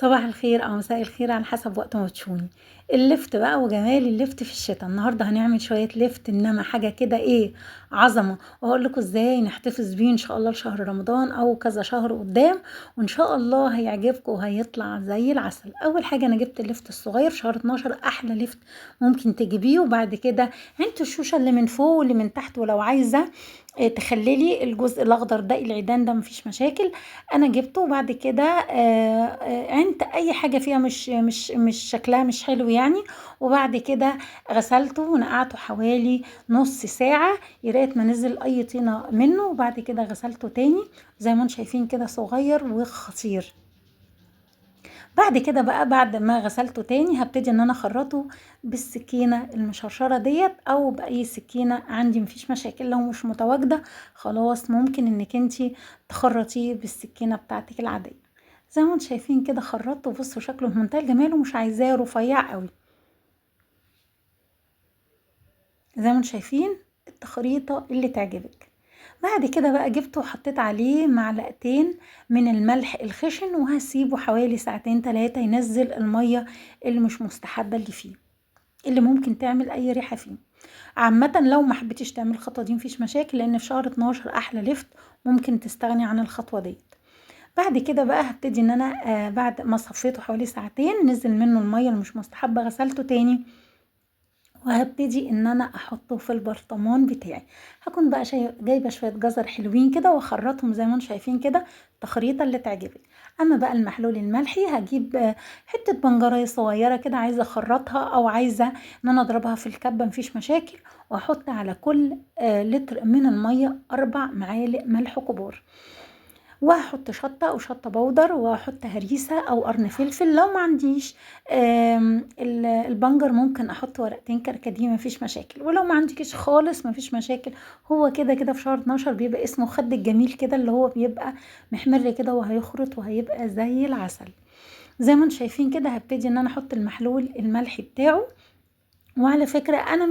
صباح الخير أو مساء الخير على حسب وقت ما تشوفوني. اللفت بقى وجمال اللفت في الشتا، النهارده هنعمل شوية لفت إنما حاجة كده إيه عظمة، وهقول لكم إزاي نحتفظ بيه إن شاء الله لشهر رمضان أو كذا شهر قدام، وإن شاء الله هيعجبكم وهيطلع زي العسل. أول حاجة أنا جبت اللفت الصغير شهر 12، أحلى لفت ممكن تجيبيه. وبعد كده انتوا الشوشة اللي من فوق واللي من تحت، ولو عايزة تخللي الجزء الأخضر ده العيدان ده مفيش مشاكل. انا جبته وبعد كده عندت اي حاجه فيها مش شكلها مش حلو يعني. وبعد كده غسلته ونقعته حوالي نص ساعه لغايه ما نزل اي طينه منه، وبعد كده غسلته تاني زي ما انتم شايفين كده صغير وخطير. بعد كده بقى بعد ما غسلته تاني هبتدي ان انا اخرطه بالسكينه المشرشره ديت او باي سكينه عندي مفيش مشاكل. لو مش متواجده خلاص ممكن انك انتي تخرطيه بالسكينه بتاعتك العاديه. زي ما انتم شايفين كده خرطته، بصوا شكله في منتهى الجمال ومش عايزاه رفيع قوي. زي ما انتم شايفين التخريطه اللي تعجبك. بعد كده بقى جبته وحطيت عليه معلقتين من الملح الخشن، وهسيبه حوالي ساعتين 3 ينزل المية اللي مش مستحبة اللي فيه، اللي ممكن تعمل اي ريحة فيه. عامة لو ما حبيتيش تعمل الخطوة دي مفيش مشاكل، لان في شهر 12 احلى لفت ممكن تستغني عن الخطوة دي. بعد كده بقى هبتدي ان انا بعد ما صفيته حوالي ساعتين نزل منه المية اللي مش مستحبة غسلته تاني، وهبتدي ان انا احطه في البرطمان بتاعي. هكون بقى جايبه شويه جزر حلوين كده واخرطهم زي ما انتم شايفين كده التخريطه اللي تعجبك. اما بقى المحلول الملحي هجيب حته بنجرايه صغيره كده عايزه اخرطها او عايزه ان انا اضربها في الكبه مفيش مشاكل، واحط على كل لتر من الميه 4 معالق ملح كبار، وهحط شطة أو شطة بودر، وهحط هريسة أو قرن فلفل. لو ما عنديش البنجر ممكن أحط ورقتين كركديه مفيش مشاكل، ولو ما عندكش خالص مفيش مشاكل. هو كده كده في شهر 12 بيبقى اسمه خد الجميل كده، اللي هو بيبقى محمر كده وهيخرط وهيبقى زي العسل. زي ما انتم شايفين كده هبتدي ان انا احط المحلول الملحي بتاعه. وعلى فكرة أنا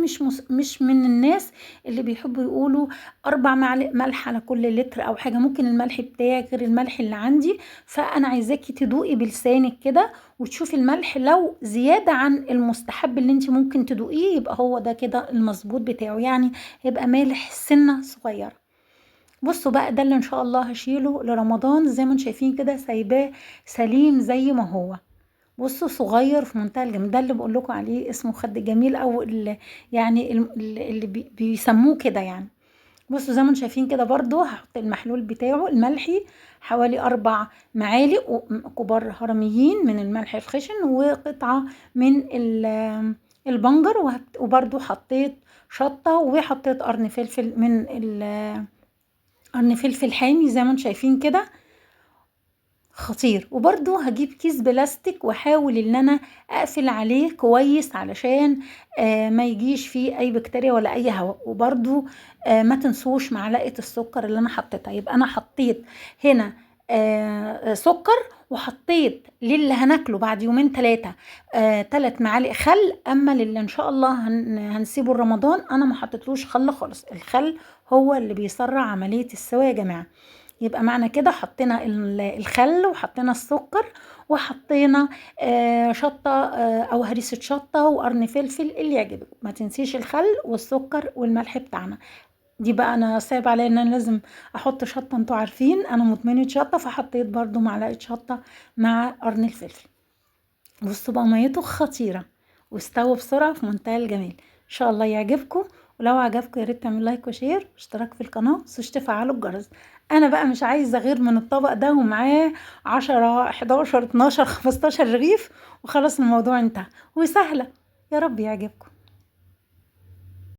مش من الناس اللي بيحبوا يقولوا 4 معالق ملح على كل لتر أو حاجة، ممكن الملح بتاعك غير الملح اللي عندي، فأنا عايزاكي تدوقي بلسانك كده وتشوفي الملح لو زيادة عن المستحب اللي انت ممكن تدوقيه يبقى هو ده كده المظبوط بتاعه، يعني يبقى مالح سنة صغيرة. بصوا بقى ده اللي ان شاء الله هشيله لرمضان، زي ما انتم شايفين كده سايباه سليم زي ما هو. بصوا صغير في منتهى الجمال، ده اللي بقول لكم عليه اسمه خد جميل او يعني اللي بيسموه كده يعني. بصوا زي ما انتم شايفين كده برضو هحط المحلول بتاعه الملحي حوالي 4 معالق كبار هرميين من الملح الخشن، وقطعة من البنجر، وبرضو حطيت شطة وحطيت قرن فلفل من قرن فلفل حامي زي ما انتم شايفين كده خطير. وبرضو هجيب كيس بلاستيك واحاول ان انا اقفل عليه كويس علشان ما يجيش فيه اي بكتيريا ولا اي هواء. وبرضو ما تنسوش معلقة السكر اللي انا حطيتها. يبقى انا حطيت هنا سكر، وحطيت للي هناكله بعد يومين 3 3 معالق خل. اما للي ان شاء الله هنسيبه رمضان انا ما حطيتلوش خل خالص، الخل هو اللي بيسرع عملية السوى يا جماعة. يبقى معنى كده حطينا الخل وحطينا السكر وحطينا شطة او هريسة شطة وقرن فلفل اللي يعجبك. ما تنسيش الخل والسكر والملح بتاعنا. دي بقى انا صعب عليا ان انا لازم احط شطة، انتوا عارفين انا مدمنة شطة، فحطيت برضو معلقة شطة مع قرن الفلفل. بصوا بقى ميته خطيرة واستوى بسرعة في منتهى الجمال. ان شاء الله يعجبكم، ولو عجبكم يا ريت تعملوا لايك وشير واشتراك في القناة، متنسوش تفعلوا الجرس. انا بقى مش عايزة غير من الطبق ده ومعاه 10 11 12 15 رغيف وخلاص الموضوع انتهى وسهلة. يا رب يعجبكم.